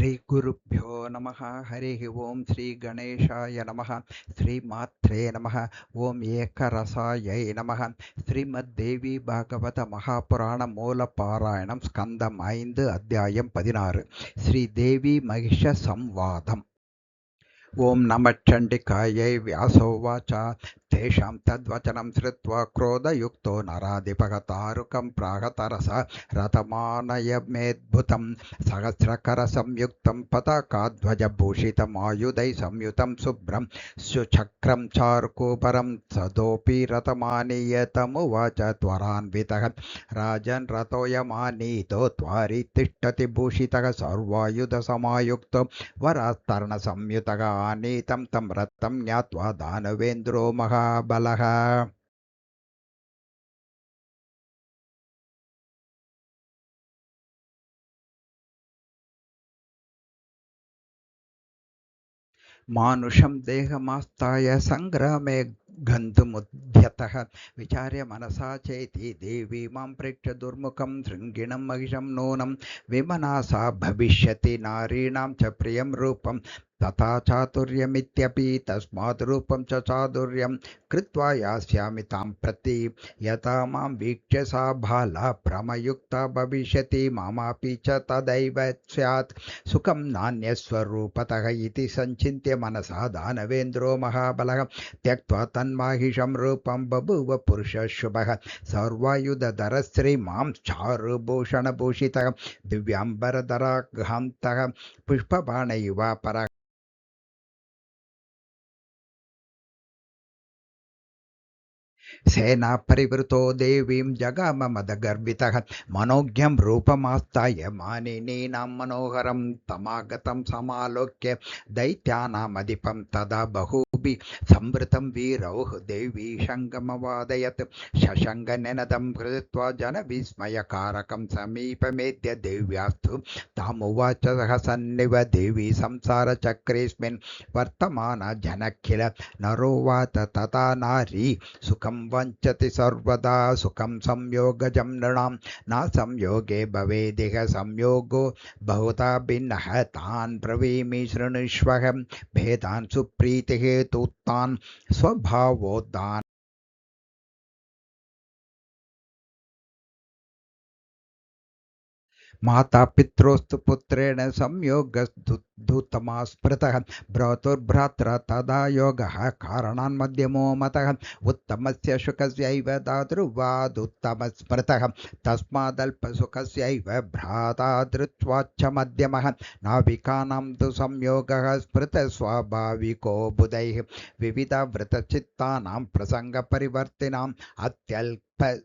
श्रीगुरुभ्यो नमः। हरिः ओं श्रीगणेशाय नमः। श्रीमात्रे नमः। ओं एकरसायै नमः. श्रीमद्देवी भागवत महापुराण मूलपारायणं स्कन्दम् 5 अध्यायं 16 श्रीदेवी महिष संवादम्. ओं नमः चण्डिकायै. व्यासोवाच तेषां तद्वचनं श्रुत्वा क्रोधयुक्तो नराधिपः तारुकं प्राहतरस रथमानयमेद्भुतं सहस्रकरसंयुक्तं पताकाध्वजभूषितमायुधैः संयुतं शुभ्रं सुचक्रं चारुकूपरं सदोऽपि रथमानीयतमुवाच त्वरान्वितः राजन् रथोऽयमानीतो त्वारि तिष्ठति भूषितः सर्वायुधसमायुक्तो वरास्तरणसंयुतः आनीतं तं रथं ज्ञात्वा दानवेन्द्रो महाबलः। मानुषं देहमास्ताय सङ्ग्रामे गन्तुमुद्यतः विचार्य मनसा चेति देवी मां प्रेक्ष्य दुर्मुखं शृङ्गिणं महिषं नूनं विमनासा भविष्यति नारीणां च प्रियं रूपं तथा चातुर्यमित्यपि तस्मात् रूपं च चातुर्यं कृत्वा यास्यामि तां प्रति यथा मां वीक्ष्य सा बाला भ्रमयुक्ता भविष्यति ममापि च तदैव स्यात् सुखं नान्यस्वरूपतः इति संचिन्त्य मनसा दानवेन्द्रो महाबलः त्यक्त्वा तन्माहिषं रूपं बभूव पुरुषः शुभः सर्वायुधधरः श्रीमां चारुभूषणभूषितः दिव्याम्बरधराघान्तः पुष्पबाणैवापरः सेना परिवृतो देवीं जगाम मदगर्वितः मनोज्ञं रूपमास्ताय मानिनीनां मनोहरं तमागतं समालोक्य दैत्यानामधिपं तदा बहुभिः संवृतं वीरौ देवी शङ्खमवादयत् शशङ्खनिनदं कृत्वा जनविस्मयकारकं समीपमेत्य देव्यास्तु तामुवाच सहसन्निव देवी संसारचक्रेऽस्मिन् वर्तमान जनखिल नरोवाच तथा नारी सुखं वञ्चति सर्वदा सुखं संयोगजं नृणां न संयोगे भवेदिह संयोगो बहुधा भिन्नः तान् ब्रवीमि शृणुष्वहं भेदान् सुप्रीतिहेतुतान् स्वभावोद्दान् माता पित्रोस्तु पुत्रेण संयोगस्तुतमा स्मृतः भ्रातुर्भ्रात्रा तदा योगः कारणान् मध्यमो मतः उत्तमस्य सुखस्यैव दातृवादुत्तमः स्मृतः तस्मादल्पसुखस्यैव भ्रातादृत्वाच्च मध्यमः नाविकानां तु संयोगः स्मृतः स्वाभाविको बुधैः विविधवृतचित्तानां प्रसङ्गपरिवर्तिनाम् अत्यल्प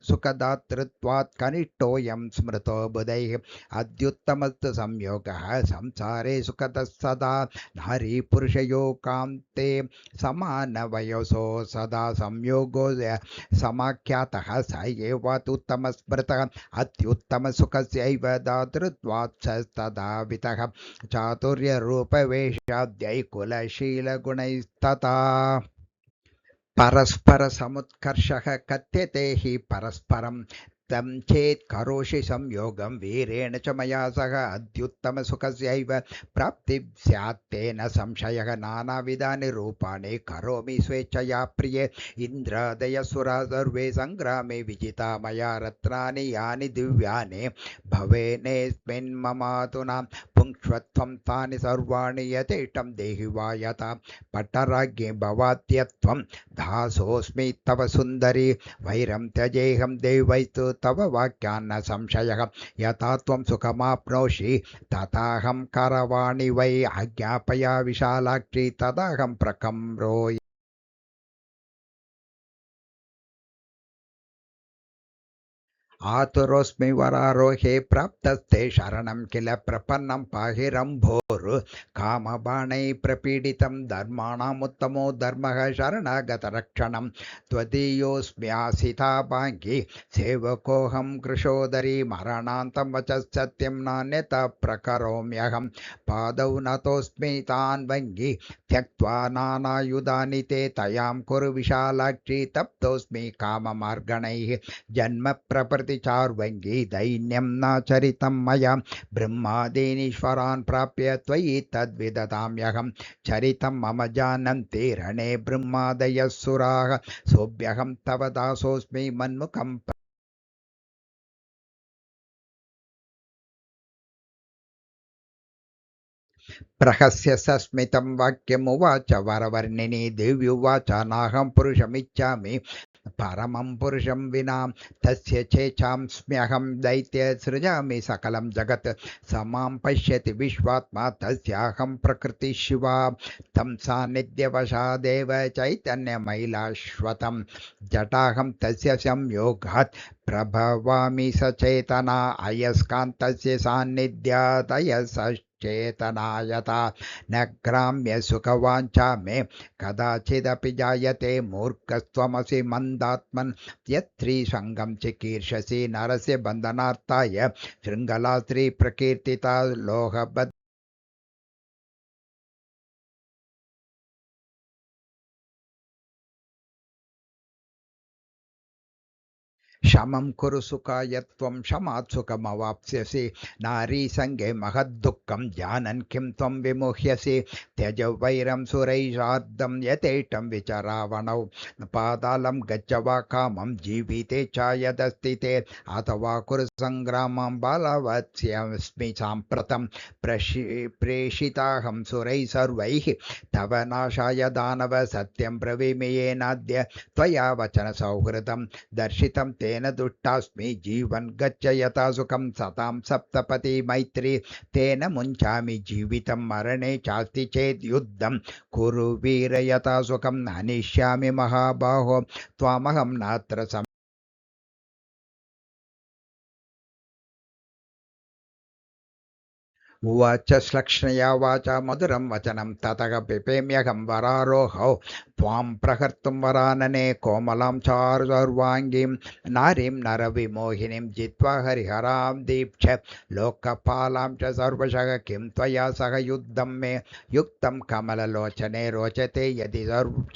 सुखदातृत्वात् कनिष्ठोऽयं स्मृतो बुधैः अद्युत्तमस्तु संयोगः संसारे सुखदः सदा नारी पुरुषयोगान्ते समानवयसो सदा संयोगो समाख्यातः स एवात्युत्तमः स्मृतः अत्युत्तमसुखस्यैव दातृत्वात् तदावितः चातुर्यरूपवेशाद्यै कुलशीलगुणैस्तथा परस्पर समुत्कर्षः कथ्यते हि परस्परं तं चेत् करोषि संयोगं वीरेण च मया सह अद्युत्तमसुखस्यैव प्राप्तिः स्यात् तेन संशयः नानाविधानि रूपाणि करोमि स्वेच्छया प्रिये इन्द्रादयसुराः सर्वे सङ्ग्रामे विजिता मया रत्नानि यानि दिव्यानि भवेनेऽस्मिन् ममातुनां पुङ्क्ष्वत्वं तानि सर्वाणि यथेष्टं देहि वा यथा पट्टराज्ञे भवात्यत्वं दासोऽस्मि तव सुन्दरी वैरं त्यजेऽहं देवैस्तु तव वाक्यान्न संशयः यथा त्वं सुखमाप्नोषि तथाहं करवाणि वै आज्ञापया विशालाक्षी तदाहं प्रकम्रो आतुरोऽस्मि वरारोहे प्राप्तस्ते शरणं किल प्रपन्नं पाहि रम्भोर् कामबाणैः प्रपीडितं धर्माणामुत्तमो धर्मः शरणागतरक्षणं त्वदीयोऽस्म्यासिता भाङ्गी सेवकोऽहं कृशोदरी मरणान्तं वचः सत्यं नान्यथा प्रकरोम्यहं पादौ नतोऽस्मि तान् भङ्गी त्यक्त्वा नानायुधानि ते तयां कुरु विशालाक्षी तप्तोऽस्मि काममार्गणैः जन्म प्रप्रतिचार्वङ्गी दैन्यं न चरितं मया ब्रह्मादीनीश्वरान् प्राप्य त्वयि तद्विदधाम्यहं चरितं मम जानन्ति रणे ब्रह्मादयः सुराः सोऽभ्यहं तव दासोऽस्मि मन्मुखं प्रहस्य सस्मितं वाक्यमुवाच वरवर्णिनी देव्युवाच नाहं पुरुषमिच्छामि परमं पुरुषं विना तस्य चेच्छाम्यहं दैत्य सृजामि सकलं जगत् स मां पश्यति विश्वात्मा तस्याहं प्रकृतिशिवा तं सान्निध्यवशादेव चैतन्यमैलाश्वतं जटाहं तस्य संयोगात् प्रभवामि सचेतना अयस्कान्तस्य सान्निध्यादयसश्चेतनायता न ग्राम्य सुखवाञ्छा मे कदाचिदपि जायते मूर्खस्त्वमसि मन्दात्मन् यत्त्रिसङ्गं चिकीर्षसि नरस्य बन्धनार्थाय शृङ्खला स्त्रीप्रकीर्तिता लोहबद्ध शमं कुरु सुखाय त्वं शमात् सुखमवाप्स्यसि नारीसङ्गे महद्दुःखं जानन् किं त्वं विमुह्यसि त्यज वैरं सुरैरार्धं यथेष्टं विचरावणौ पातालं गच्छ वा कामं जीविते च यदस्ति ते अथवा कुरु सङ्ग्रामं बालवत्स्यस्मि साम्प्रतं प्रेषिताहं सुरैः सर्वैः तव नाशाय दानव सत्यं ब्रवीमि येनाद्य त्वया वचनसौहृदं दर्शितं तेन दुष्टास्मि जीवन गच्छ यथा सुखं सतां सप्तपति मैत्री तेन मुञ्चामि जीवितं मरणे चास्ति चेत् युद्धं कुरु वीर यथा सुखं हनिष्यामि महाबाहो त्वामहं नात्र उवाच श्लक्ष्णया वाचा मधुरं वचनं ततः पिपेम्यहं वरारोहौ त्वां प्रहर्तुं वरानने कोमलां चारुर्वाङ्गीं नारीं नरविमोहिनीं जित्वा हरिहरां दीक्ष्य लोकपालां च सर्वशः किं त्वया सह युद्धं मे युक्तं कमललोचने रोचते यदि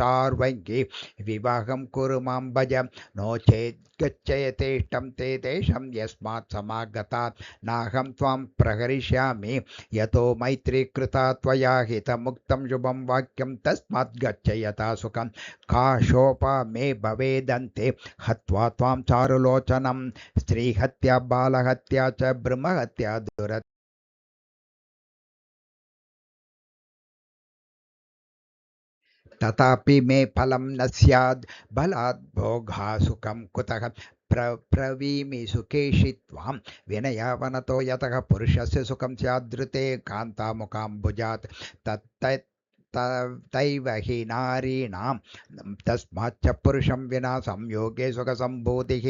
चार्वङ्गी विवाहं कुरु मां भज नो चेत् गच्छ यथेष्टं ते देशं यस्मात् समागतात् नाहं त्वां प्रहरिष्यामि यतो मैत्री कृता त्वया हितमुक्तं शुभं वाक्यं तस्मात् गच्छ यथा सुखं का शोभा मे भवेदन्ते हत्वा त्वां चारुलोचनं स्त्रीहत्या बालहत्या च ब्रह्महत्या दुर तथापि मे फलं न स्याद् बलात् भोगा सुखं कुतः प्रवीमि सुखेषि त्वां विनयावनतो यतः पुरुषस्य सुखं स्यादृते कान्तामुखाम्बुजात् तत्तत् तैव हि नारीणां तस्माच्च पुरुषं विना संयोगे सुखसम्भूतिः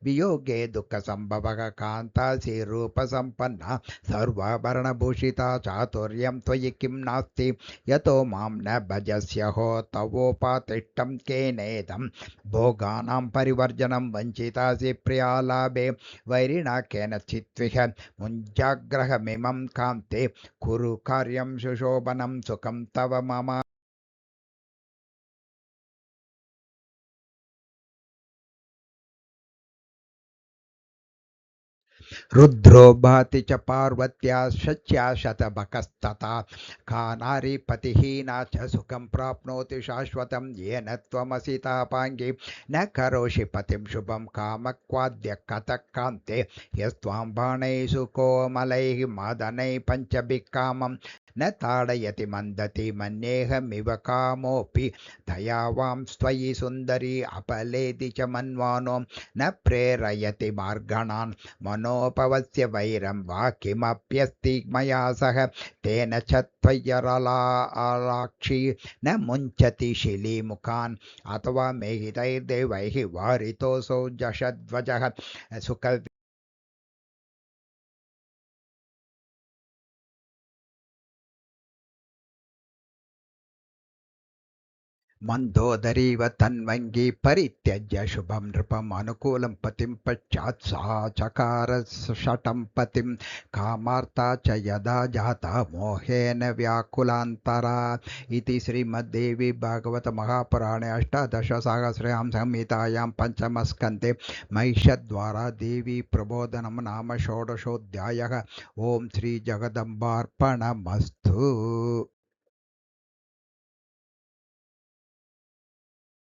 वियोगे दुःखसम्भवः कान्तासि रूपसम्पन्ना सर्वाभरणभूषिता चातुर्यं त्वयि किं नास्ति यतो मां न भजस्यहो तवोपातिष्ठं केनेदं भोगानां परिवर्जनं वञ्चितासि प्रियालाभे वैरिणा केनचित्विह मुञ्जाग्रहमिमं कान्ते कुरु कार्यं सुशोभनं सुखं तव मम रुद्रो भाति च पार्वत्या शच्या शतभकस्तथा का नारी पतिहीना च सुखं प्राप्नोति शाश्वतं येन त्वमसि तापाङ्गी न करोषि पतिं शुभं कामक्वाद्य कतः कान्ते यस्त्वां बाणैषु कोमलैः मदनैः पञ्चभिः कामं न ताडयति मन्दति मन्येऽहमिव कामोऽपि दयावां त्वयि सुन्दरी अपलेति च मन्वानो न प्रेरयति मार्गणान् मनोपवस्य वैरं वा किमप्यस्ति मया सह तेन च त्वय्यरलाक्षी न मुञ्चति शिलीमुखान् अथवा मेहितैर्देवैः वारितोऽसौ जषध्वजः सुख मन्दोदरीव तन्वङ्गी परित्यज्य शुभं नृपम् अनुकूलं पतिं पश्चात् सा चकार शठं पतिं कामार्ता च यदा जाता मोहेन व्याकुलान्तरा इति श्रीमद्देवी भागवत महापुराणे अष्टादशसहस्रयां संहितायां पञ्चमस्कन्धे महिषद्वारा देवी प्रबोधनं नाम षोडशोऽध्यायः। ओं श्री जगदम्बार्पणमस्तु।